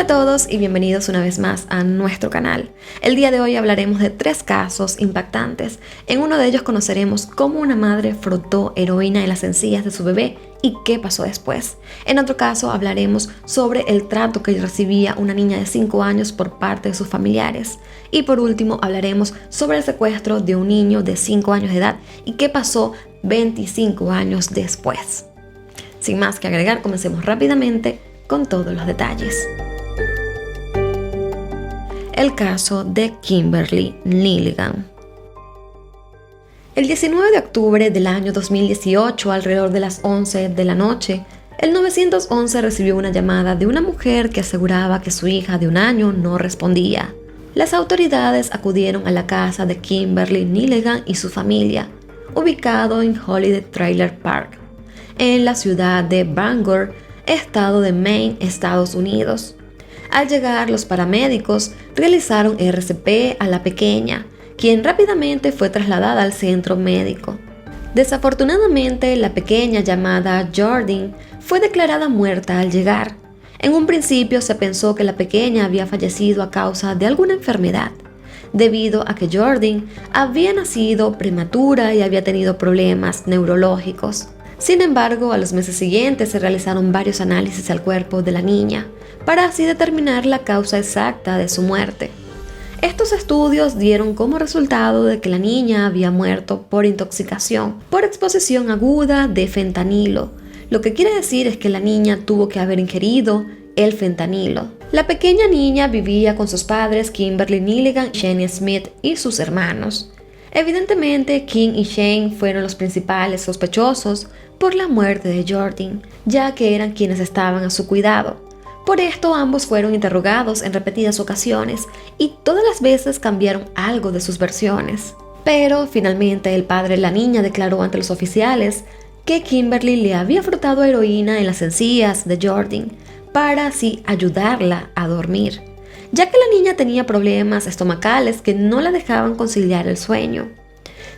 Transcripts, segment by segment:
Hola a todos y bienvenidos una vez más a nuestro canal. El día de hoy hablaremos de 3 casos impactantes. En uno de ellos conoceremos cómo una madre frotó heroína en las encías de su bebé y qué pasó después. En otro caso hablaremos sobre el trato que recibía una niña de 5 años por parte de sus familiares. Y por último hablaremos sobre el secuestro de un niño de 5 años de edad y qué pasó 25 años después. Sin más que agregar, comencemos rápidamente con todos los detalles. El caso de Kimberly Nilligan. El 19 de octubre del año 2018, alrededor de las 11 de la noche, el 911 recibió una llamada de una mujer que aseguraba que su hija de 1 año no respondía. Las autoridades acudieron a la casa de Kimberly Nilligan y su familia, ubicado en Holiday Trailer Park, en la ciudad de Bangor, estado de Maine, Estados Unidos. Al llegar, los paramédicos realizaron RCP a la pequeña, quien rápidamente fue trasladada al centro médico. Desafortunadamente, la pequeña llamada Jordan fue declarada muerta al llegar. En un principio se pensó que la pequeña había fallecido a causa de alguna enfermedad, debido a que Jordan había nacido prematura y había tenido problemas neurológicos. Sin embargo, a los meses siguientes se realizaron varios análisis al cuerpo de la niña, para así determinar la causa exacta de su muerte. Estos estudios dieron como resultado de que la niña había muerto por intoxicación, por exposición aguda de fentanilo, lo que quiere decir es que la niña tuvo que haber ingerido el fentanilo. La pequeña niña vivía con sus padres Kimberly Nilligan, Shane Smith y sus hermanos. Evidentemente, Kim y Shane fueron los principales sospechosos por la muerte de Jordan, ya que eran quienes estaban a su cuidado. Por esto ambos fueron interrogados en repetidas ocasiones y todas las veces cambiaron algo de sus versiones. Pero finalmente el padre de la niña declaró ante los oficiales que Kimberly le había frotado heroína en las encías de Jordan para así ayudarla a dormir, ya que la niña tenía problemas estomacales que no la dejaban conciliar el sueño.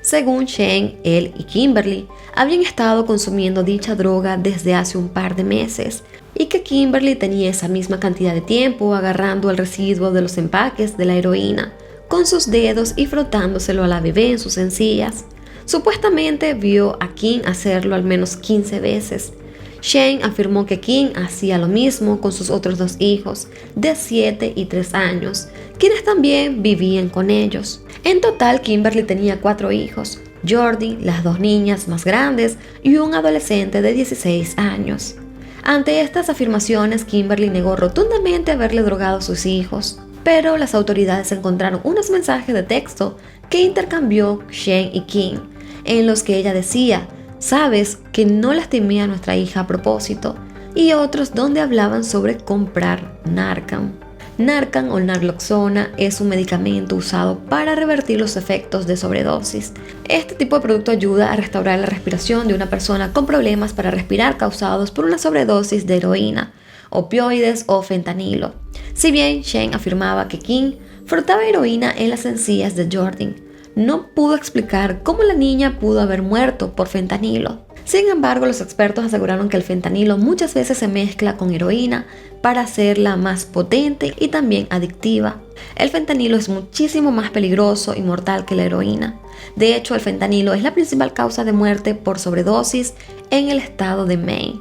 Según Shane, él y Kimberly habían estado consumiendo dicha droga desde hace un par de meses y que Kimberly tenía esa misma cantidad de tiempo agarrando el residuo de los empaques de la heroína con sus dedos y frotándoselo a la bebé en sus encías. Supuestamente vio a Kim hacerlo al menos 15 veces. Shane afirmó que Kim hacía lo mismo con sus otros 2 hijos, de 7 y 3 años, quienes también vivían con ellos. En total, Kimberly tenía 4 hijos, Jordan, las 2 niñas más grandes y un adolescente de 16 años. Ante estas afirmaciones, Kimberly negó rotundamente haberle drogado a sus hijos, pero las autoridades encontraron unos mensajes de texto que intercambió Shane y Kim, en los que ella decía: "Sabes que no lastimé a nuestra hija a propósito", y otros donde hablaban sobre comprar Narcan. Narcan o naloxona es un medicamento usado para revertir los efectos de sobredosis. Este tipo de producto ayuda a restaurar la respiración de una persona con problemas para respirar causados por una sobredosis de heroína, opioides o fentanilo. Si bien Shane afirmaba que Kim frotaba heroína en las encías de Jordan, no pudo explicar cómo la niña pudo haber muerto por fentanilo. Sin embargo, los expertos aseguraron que el fentanilo muchas veces se mezcla con heroína para hacerla más potente y también adictiva. El fentanilo es muchísimo más peligroso y mortal que la heroína. De hecho, el fentanilo es la principal causa de muerte por sobredosis en el estado de Maine.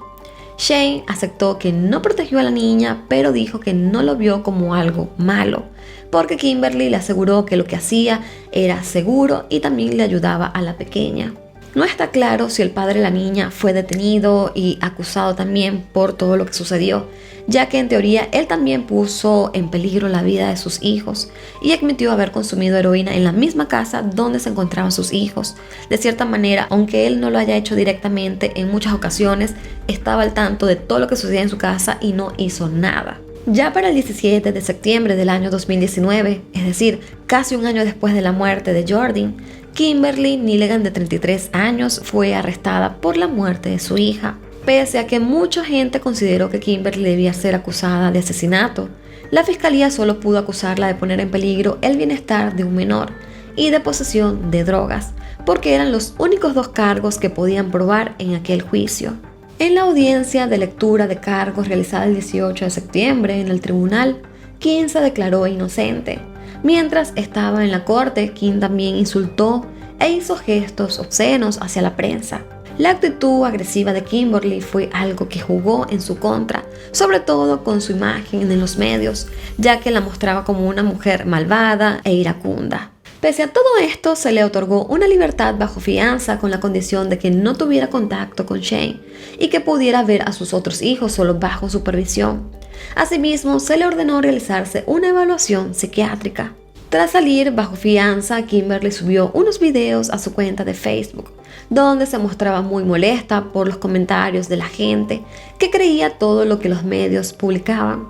Shane aceptó que no protegió a la niña, pero dijo que no lo vio como algo malo, porque Kimberly le aseguró que lo que hacía era seguro y también le ayudaba a la pequeña. No está claro si el padre de la niña fue detenido y acusado también por todo lo que sucedió, ya que en teoría él también puso en peligro la vida de sus hijos y admitió haber consumido heroína en la misma casa donde se encontraban sus hijos. De cierta manera, aunque él no lo haya hecho directamente, en muchas ocasiones estaba al tanto de todo lo que sucedía en su casa y no hizo nada. Ya para el 17 de septiembre del año 2019, es decir, casi un año después de la muerte de Jordan, Kimberly Nilligan, de 33 años, fue arrestada por la muerte de su hija. Pese a que mucha gente consideró que Kimberly debía ser acusada de asesinato, la fiscalía solo pudo acusarla de poner en peligro el bienestar de un menor y de posesión de drogas, porque eran los únicos 2 cargos que podían probar en aquel juicio. En la audiencia de lectura de cargos realizada el 18 de septiembre en el tribunal, Kim se declaró inocente. Mientras estaba en la corte, Kim también insultó e hizo gestos obscenos hacia la prensa. La actitud agresiva de Kimberly fue algo que jugó en su contra, sobre todo con su imagen en los medios, ya que la mostraba como una mujer malvada e iracunda. Pese a todo esto, se le otorgó una libertad bajo fianza con la condición de que no tuviera contacto con Shane y que pudiera ver a sus otros hijos solo bajo supervisión. Asimismo, se le ordenó realizarse una evaluación psiquiátrica. Tras salir bajo fianza, Kimberly subió unos videos a su cuenta de Facebook, donde se mostraba muy molesta por los comentarios de la gente que creía todo lo que los medios publicaban.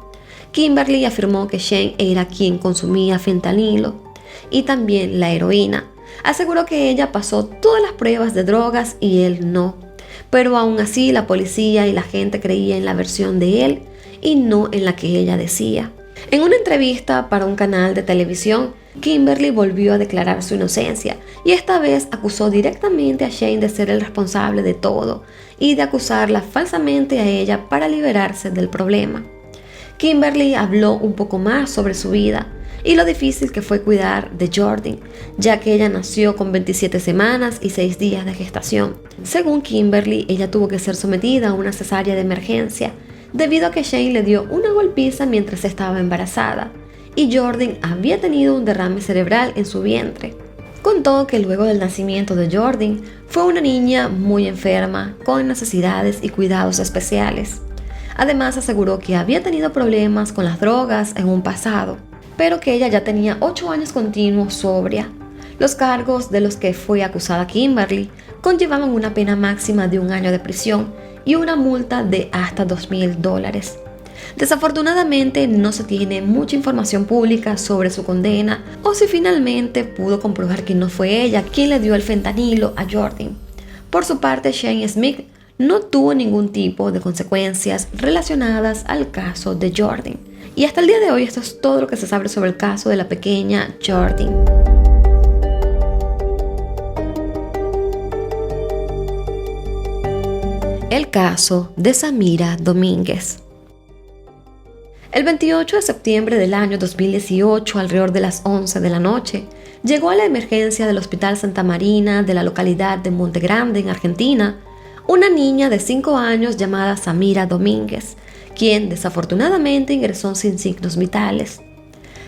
Kimberly afirmó que Shane era quien consumía fentanilo y también la heroína. Aseguró que ella pasó todas las pruebas de drogas y él no, pero aún así la policía y la gente creía en la versión de él y no en la que ella decía. En una entrevista para un canal de televisión, Kimberly volvió a declarar su inocencia y esta vez acusó directamente a Shane de ser el responsable de todo y de acusarla falsamente a ella para liberarse del problema. Kimberly habló un poco más sobre su vida y lo difícil que fue cuidar de Jordan, ya que ella nació con 27 semanas y 6 días de gestación. Según Kimberly, ella tuvo que ser sometida a una cesárea de emergencia debido a que Shane le dio una golpiza mientras estaba embarazada y Jordan había tenido un derrame cerebral en su vientre. Contó que luego del nacimiento de Jordan fue una niña muy enferma, con necesidades y cuidados especiales. Además aseguró que había tenido problemas con las drogas en un pasado, pero que ella ya tenía 8 años continuos sobria. Los cargos de los que fue acusada Kimberly conllevaban una pena máxima de 1 año de prisión y una multa de hasta $2,000. Desafortunadamente no se tiene mucha información pública sobre su condena o si finalmente pudo comprobar que no fue ella quien le dio el fentanilo a Jordan. Por su parte, Shane Smith no tuvo ningún tipo de consecuencias relacionadas al caso de Jordan. Y hasta el día de hoy esto es todo lo que se sabe sobre el caso de la pequeña Jordan. El caso de Samira Domínguez. El 28 de septiembre del año 2018, alrededor de las 11 de la noche, llegó a la emergencia del Hospital Santa Marina de la localidad de Monte Grande, en Argentina, una niña de 5 años llamada Samira Domínguez, quien desafortunadamente ingresó sin signos vitales.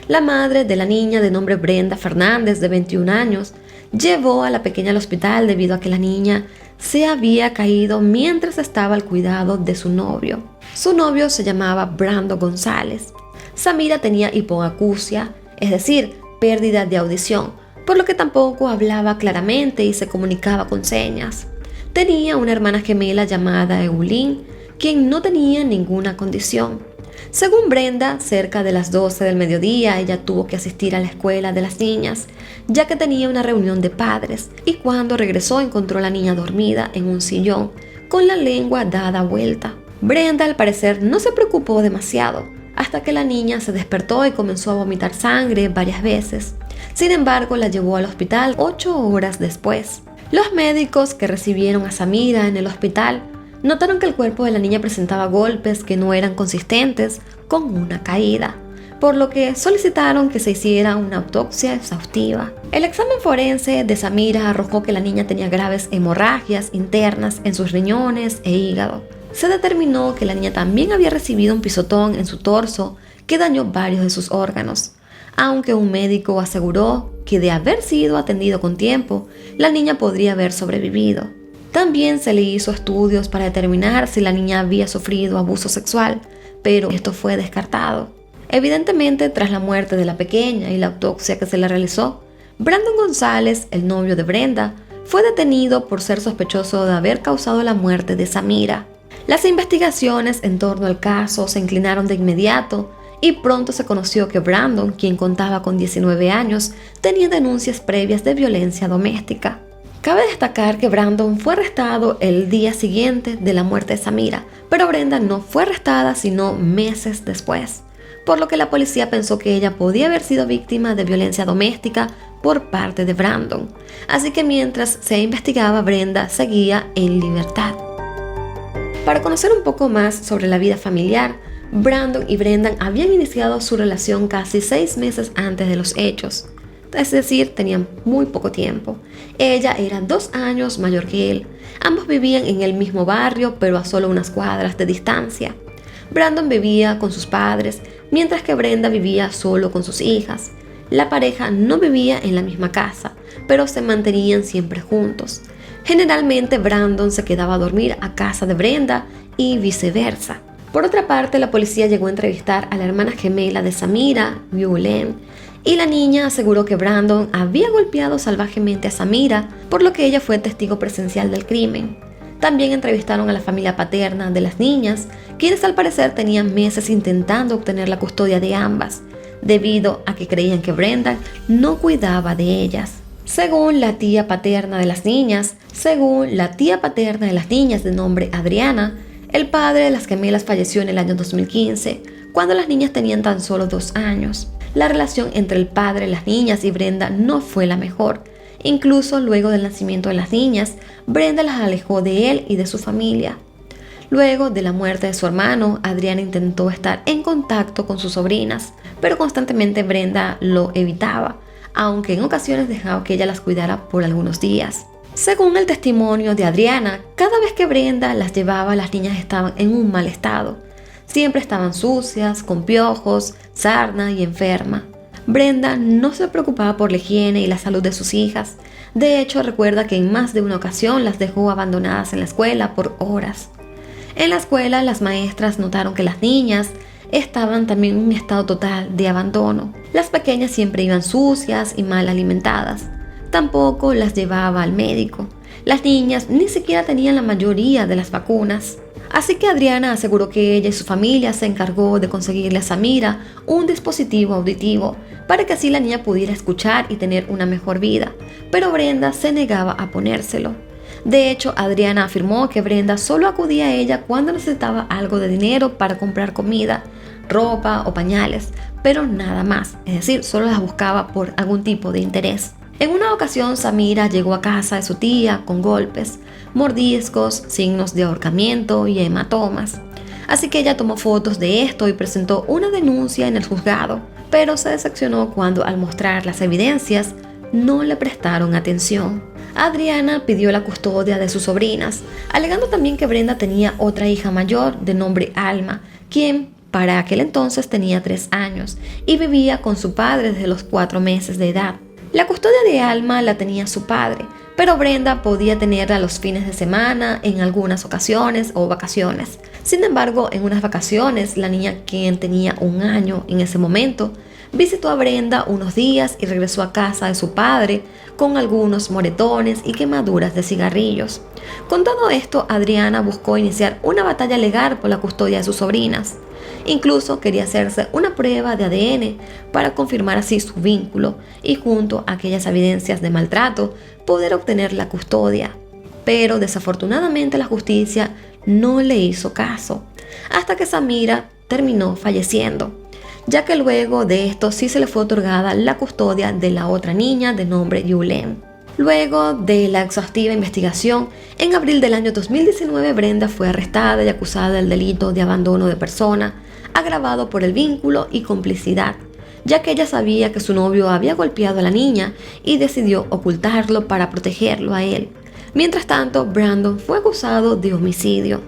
La madre de la niña, de nombre Brenda Fernández, de 21 años, llevó a la pequeña al hospital debido a que la niña se había caído mientras estaba al cuidado de su novio. Su novio se llamaba Brandon González. Samira tenía hipoacusia, es decir, pérdida de audición, por lo que tampoco hablaba claramente y se comunicaba con señas. Tenía una hermana gemela llamada Eulín, quien no tenía ninguna condición. Según Brenda, cerca de las 12 del mediodía, ella tuvo que asistir a la escuela de las niñas, ya que tenía una reunión de padres, y cuando regresó encontró a la niña dormida en un sillón, con la lengua dada vuelta. Brenda, al parecer, no se preocupó demasiado, hasta que la niña se despertó y comenzó a vomitar sangre varias veces. Sin embargo, la llevó al hospital 8 horas después. Los médicos que recibieron a Samira en el hospital notaron que el cuerpo de la niña presentaba golpes que no eran consistentes con una caída, por lo que solicitaron que se hiciera una autopsia exhaustiva. El examen forense de Samira arrojó que la niña tenía graves hemorragias internas en sus riñones e hígado. Se determinó que la niña también había recibido un pisotón en su torso que dañó varios de sus órganos, aunque un médico aseguró que de haber sido atendido con tiempo, la niña podría haber sobrevivido. También se le hizo estudios para determinar si la niña había sufrido abuso sexual, pero esto fue descartado. Evidentemente, tras la muerte de la pequeña y la autopsia que se le realizó, Brandon González, el novio de Brenda, fue detenido por ser sospechoso de haber causado la muerte de Samira. Las investigaciones en torno al caso se inclinaron de inmediato y pronto se conoció que Brandon, quien contaba con 19 años, tenía denuncias previas de violencia doméstica. Cabe destacar que Brandon fue arrestado el día siguiente de la muerte de Samira, pero Brenda no fue arrestada sino meses después, por lo que la policía pensó que ella podía haber sido víctima de violencia doméstica por parte de Brandon. Así que mientras se investigaba, Brenda seguía en libertad. Para conocer un poco más sobre la vida familiar, Brandon y Brenda habían iniciado su relación casi 6 meses antes de los hechos. Es decir, tenían muy poco tiempo. Ella era 2 años mayor que él. Ambos vivían en el mismo barrio, pero a solo unas cuadras de distancia. Brandon vivía con sus padres, mientras que Brenda vivía solo con sus hijas. La pareja no vivía en la misma casa, pero se mantenían siempre juntos. Generalmente Brandon se quedaba a dormir a casa de Brenda y viceversa. Por otra parte, la policía llegó a entrevistar a la hermana gemela de Samira, Yulen, y la niña aseguró que Brandon había golpeado salvajemente a Samira, por lo que ella fue testigo presencial del crimen. También entrevistaron a la familia paterna de las niñas, quienes al parecer tenían meses intentando obtener la custodia de ambas, debido a que creían que Brenda no cuidaba de ellas. Según la tía paterna de las niñas de nombre Adriana, el padre de las gemelas falleció en el año 2015, cuando las niñas tenían tan solo 2 años. La relación entre el padre de las niñas y Brenda no fue la mejor. Incluso luego del nacimiento de las niñas, Brenda las alejó de él y de su familia. Luego de la muerte de su hermano, Adriana intentó estar en contacto con sus sobrinas, pero constantemente Brenda lo evitaba, aunque en ocasiones dejaba que ella las cuidara por algunos días. Según el testimonio de Adriana, cada vez que Brenda las llevaba, las niñas estaban en un mal estado. Siempre estaban sucias, con piojos, sarna y enferma. Brenda no se preocupaba por la higiene y la salud de sus hijas. De hecho, recuerda que en más de una ocasión las dejó abandonadas en la escuela por horas. En la escuela, las maestras notaron que las niñas estaban también en un estado total de abandono. Las pequeñas siempre iban sucias y mal alimentadas. Tampoco las llevaba al médico. Las niñas ni siquiera tenían la mayoría de las vacunas. Así que Adriana aseguró que ella y su familia se encargó de conseguirle a Samira un dispositivo auditivo para que así la niña pudiera escuchar y tener una mejor vida, pero Brenda se negaba a ponérselo. De hecho, Adriana afirmó que Brenda solo acudía a ella cuando necesitaba algo de dinero para comprar comida, ropa o pañales, pero nada más, es decir, solo las buscaba por algún tipo de interés. En una ocasión, Samira llegó a casa de su tía con golpes, mordiscos, signos de ahorcamiento y hematomas. Así que ella tomó fotos de esto y presentó una denuncia en el juzgado, pero se decepcionó cuando al mostrar las evidencias no le prestaron atención. Adriana pidió la custodia de sus sobrinas, alegando también que Brenda tenía otra hija mayor de nombre Alma, quien para aquel entonces tenía 3 años y vivía con su padre desde los 4 meses de edad. La custodia de Alma la tenía su padre, pero Brenda podía tenerla los fines de semana, en algunas ocasiones o vacaciones. Sin embargo, en unas vacaciones, la niña, quien tenía 1 año en ese momento, visitó a Brenda unos días y regresó a casa de su padre con algunos moretones y quemaduras de cigarrillos. Con todo esto, Adriana buscó iniciar una batalla legal por la custodia de sus sobrinas. Incluso quería hacerse una prueba de ADN para confirmar así su vínculo y junto a aquellas evidencias de maltrato poder obtener la custodia. Pero desafortunadamente la justicia no le hizo caso, hasta que Samira terminó falleciendo, ya que luego de esto sí se le fue otorgada la custodia de la otra niña de nombre Yulen. Luego de la exhaustiva investigación, en abril del año 2019 Brenda fue arrestada y acusada del delito de abandono de persona, agravado por el vínculo y complicidad, ya que ella sabía que su novio había golpeado a la niña y decidió ocultarlo para protegerlo a él. Mientras tanto, Brandon fue acusado de homicidio.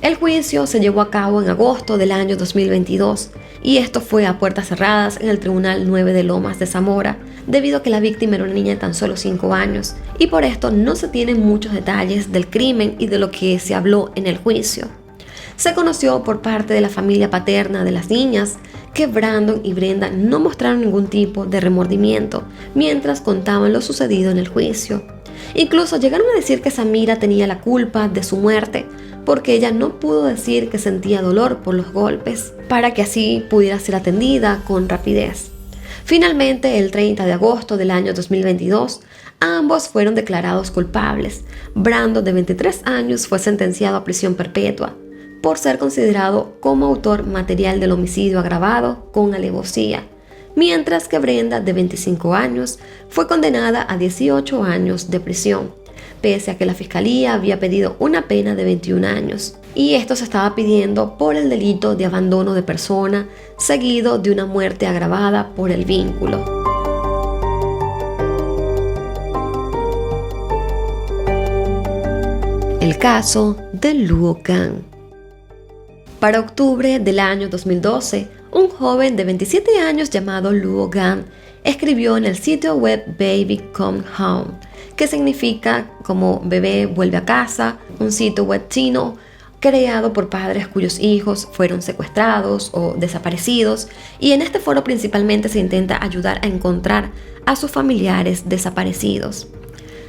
El juicio se llevó a cabo en agosto del año 2022 y esto fue a puertas cerradas en el Tribunal 9 de Lomas de Zamora, debido a que la víctima era una niña de tan solo 5 años y por esto no se tienen muchos detalles del crimen y de lo que se habló en el juicio. Se conoció por parte de la familia paterna de las niñas que Brandon y Brenda no mostraron ningún tipo de remordimiento mientras contaban lo sucedido en el juicio. Incluso llegaron a decir que Samira tenía la culpa de su muerte porque ella no pudo decir que sentía dolor por los golpes para que así pudiera ser atendida con rapidez. Finalmente, el 30 de agosto del año 2022, ambos fueron declarados culpables. Brandon, de 23 años, fue sentenciado a prisión perpetua por ser considerado como autor material del homicidio agravado con alevosía, mientras que Brenda, de 25 años, fue condenada a 18 años de prisión, pese a que la fiscalía había pedido una pena de 21 años. y esto se estaba pidiendo por el delito de abandono de persona, seguido de una muerte agravada por el vínculo. El caso de Luo Gan. Para octubre del año 2012, un joven de 27 años llamado Luo Gan escribió en el sitio web Baby Come Home, que significa como bebé vuelve a casa, un sitio web chino creado por padres cuyos hijos fueron secuestrados o desaparecidos, y en este foro principalmente se intenta ayudar a encontrar a sus familiares desaparecidos.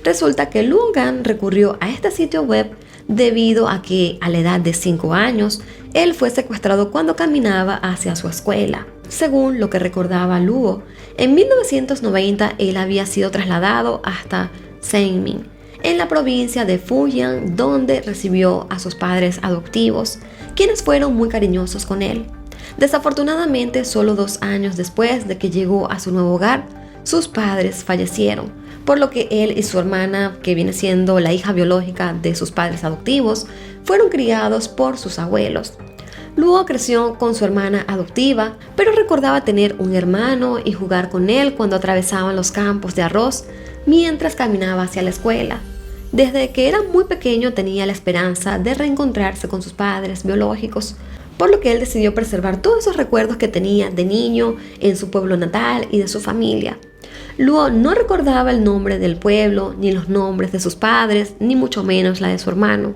Resulta que Luo Gan recurrió a este sitio web debido a que a la edad de 5 años él fue secuestrado cuando caminaba hacia su escuela. Según lo que recordaba Luo, en 1990 él había sido trasladado hasta Xiamen, en la provincia de Fujian, donde recibió a sus padres adoptivos, quienes fueron muy cariñosos con él. Desafortunadamente, solo 2 años después de que llegó a su nuevo hogar, sus padres fallecieron, por lo que él y su hermana, que viene siendo la hija biológica de sus padres adoptivos, fueron criados por sus abuelos. Luo creció con su hermana adoptiva, pero recordaba tener un hermano y jugar con él cuando atravesaban los campos de arroz mientras caminaba hacia la escuela. Desde que era muy pequeño tenía la esperanza de reencontrarse con sus padres biológicos, por lo que él decidió preservar todos esos recuerdos que tenía de niño en su pueblo natal y de su familia. Luo no recordaba el nombre del pueblo, ni los nombres de sus padres, ni mucho menos la de su hermano.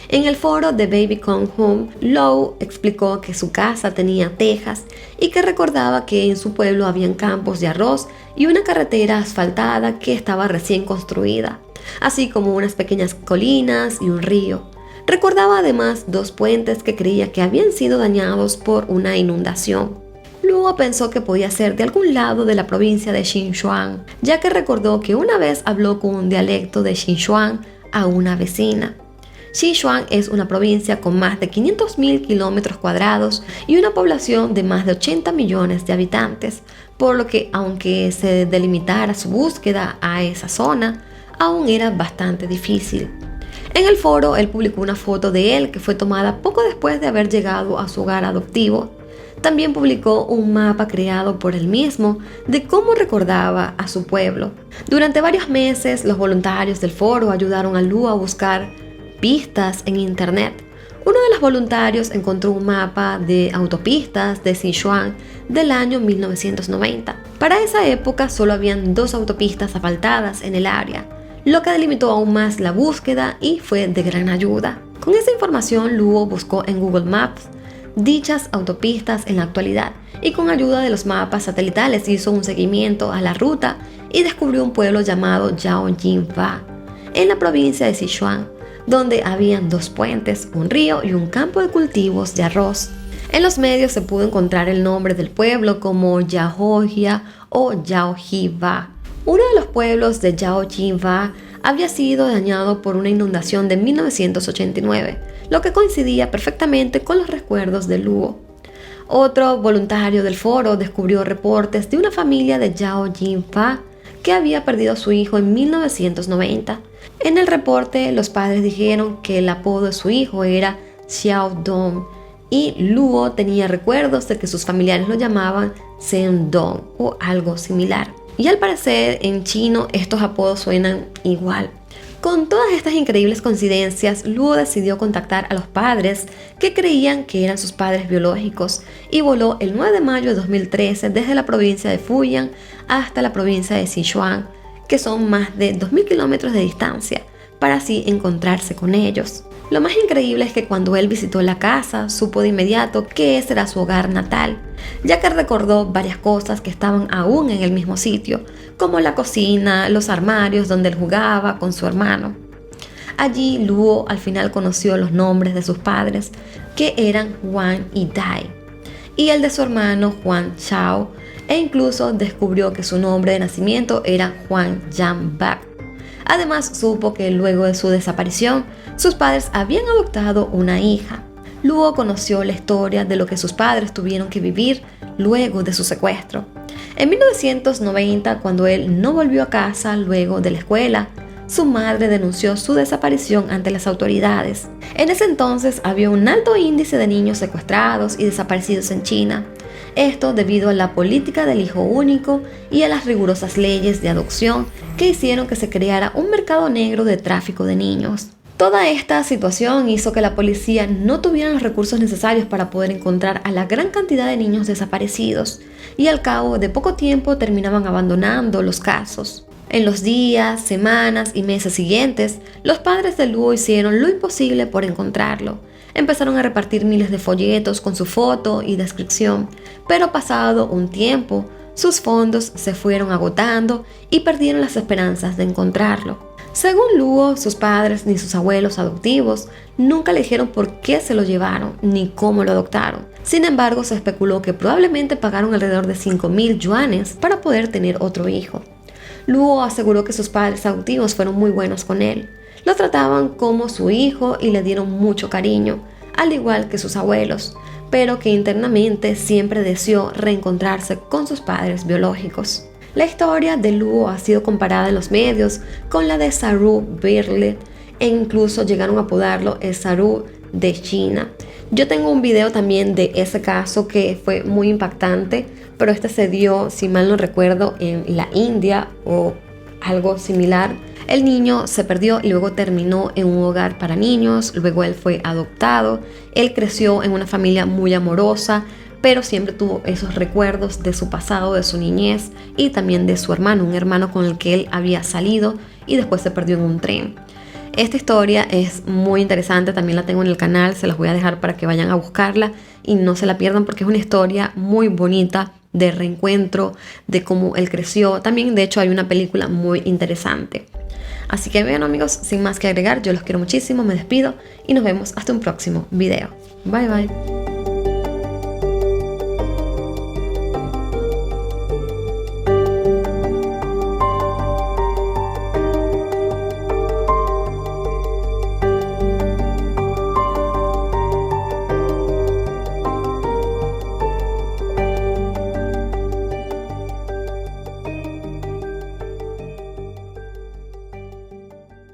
En el foro de Baby Come Home, Luo explicó que su casa tenía tejas y que recordaba que en su pueblo habían campos de arroz y una carretera asfaltada que estaba recién construida, así como unas pequeñas colinas y un río. Recordaba además 2 puentes que creía que habían sido dañados por una inundación. Luo pensó que podía ser de algún lado de la provincia de Sichuan, ya que recordó que una vez habló con un dialecto de Sichuan a una vecina. Sichuan es una provincia con más de 500.000 kilómetros cuadrados y una población de más de 80 millones de habitantes, por lo que aunque se delimitara su búsqueda a esa zona, aún era bastante difícil. En el foro, él publicó una foto de él que fue tomada poco después de haber llegado a su hogar adoptivo. También publicó un mapa creado por él mismo de cómo recordaba a su pueblo. Durante varios meses, los voluntarios del foro ayudaron a Luo a buscar pistas en internet. Uno de los voluntarios encontró un mapa de autopistas de Sichuan del año 1990. Para esa época solo habían 2 autopistas asfaltadas en el área, lo que delimitó aún más la búsqueda y fue de gran ayuda. Con esa información, Luo buscó en Google Maps dichas autopistas en la actualidad y con ayuda de los mapas satelitales hizo un seguimiento a la ruta y descubrió un pueblo llamado Yaojinfa en la provincia de Sichuan, donde habían 2 puentes, un río y un campo de cultivos de arroz. En los medios se pudo encontrar el nombre del pueblo como Yaojia o Yaojiva. Uno de los pueblos de Yaojinfa había sido dañado por una inundación de 1989, lo que coincidía perfectamente con los recuerdos de Luo. Otro voluntario del foro descubrió reportes de una familia de Yaojinfa que había perdido a su hijo en 1990. En el reporte, los padres dijeron que el apodo de su hijo era Xiao Dong y Luo tenía recuerdos de que sus familiares lo llamaban Zhen Dong o algo similar. Y al parecer en chino estos apodos suenan igual. Con todas estas increíbles coincidencias, Luo decidió contactar a los padres que creían que eran sus padres biológicos y voló el 9 de mayo de 2013 desde la provincia de Fujian hasta la provincia de Sichuan, que son más de 2.000 kilómetros de distancia, para así encontrarse con ellos. Lo más increíble es que cuando él visitó la casa, supo de inmediato que ese era su hogar natal, ya que recordó varias cosas que estaban aún en el mismo sitio, como la cocina, los armarios donde él jugaba con su hermano. Allí Luo al final conoció los nombres de sus padres, que eran Juan y Dai, y el de su hermano Juan Chao, e incluso descubrió que su nombre de nacimiento era Juan Yan Bak. Además supo que luego de su desaparición, sus padres habían adoptado una hija. Luo conoció la historia de lo que sus padres tuvieron que vivir luego de su secuestro. En 1990, cuando él no volvió a casa luego de la escuela, su madre denunció su desaparición ante las autoridades. En ese entonces había un alto índice de niños secuestrados y desaparecidos en China. Esto debido a la política del hijo único y a las rigurosas leyes de adopción que hicieron que se creara un mercado negro de tráfico de niños. Toda esta situación hizo que la policía no tuviera los recursos necesarios para poder encontrar a la gran cantidad de niños desaparecidos, y al cabo de poco tiempo terminaban abandonando los casos. En los días, semanas y meses siguientes, los padres de Luo hicieron lo imposible por encontrarlo. Empezaron a repartir miles de folletos con su foto y descripción, pero pasado un tiempo, sus fondos se fueron agotando y perdieron las esperanzas de encontrarlo. Según Luo, sus padres ni sus abuelos adoptivos nunca le dijeron por qué se lo llevaron ni cómo lo adoptaron. Sin embargo, se especuló que probablemente pagaron alrededor de 5.000 yuanes para poder tener otro hijo. Luo aseguró que sus padres adoptivos fueron muy buenos con él. Lo trataban como su hijo y le dieron mucho cariño, al igual que sus abuelos, pero que internamente siempre deseó reencontrarse con sus padres biológicos. La historia de Luo ha sido comparada en los medios con la de Saroo Birle e incluso llegaron a apodarlo el Saroo de China. Yo tengo un video también de ese caso que fue muy impactante, pero este se dio, si mal no recuerdo, en la India o algo similar. El niño se perdió y luego terminó en un hogar para niños, luego él fue adoptado, él creció en una familia muy amorosa, pero siempre tuvo esos recuerdos de su pasado, de su niñez y también de su hermano, un hermano con el que él había salido y después se perdió en un tren. Esta historia es muy interesante, también la tengo en el canal, se las voy a dejar para que vayan a buscarla y no se la pierdan porque es una historia muy bonita de reencuentro, de cómo él creció. También de hecho hay una película muy interesante. Así que bueno amigos, sin más que agregar, yo los quiero muchísimo, me despido y nos vemos hasta un próximo video. Bye bye.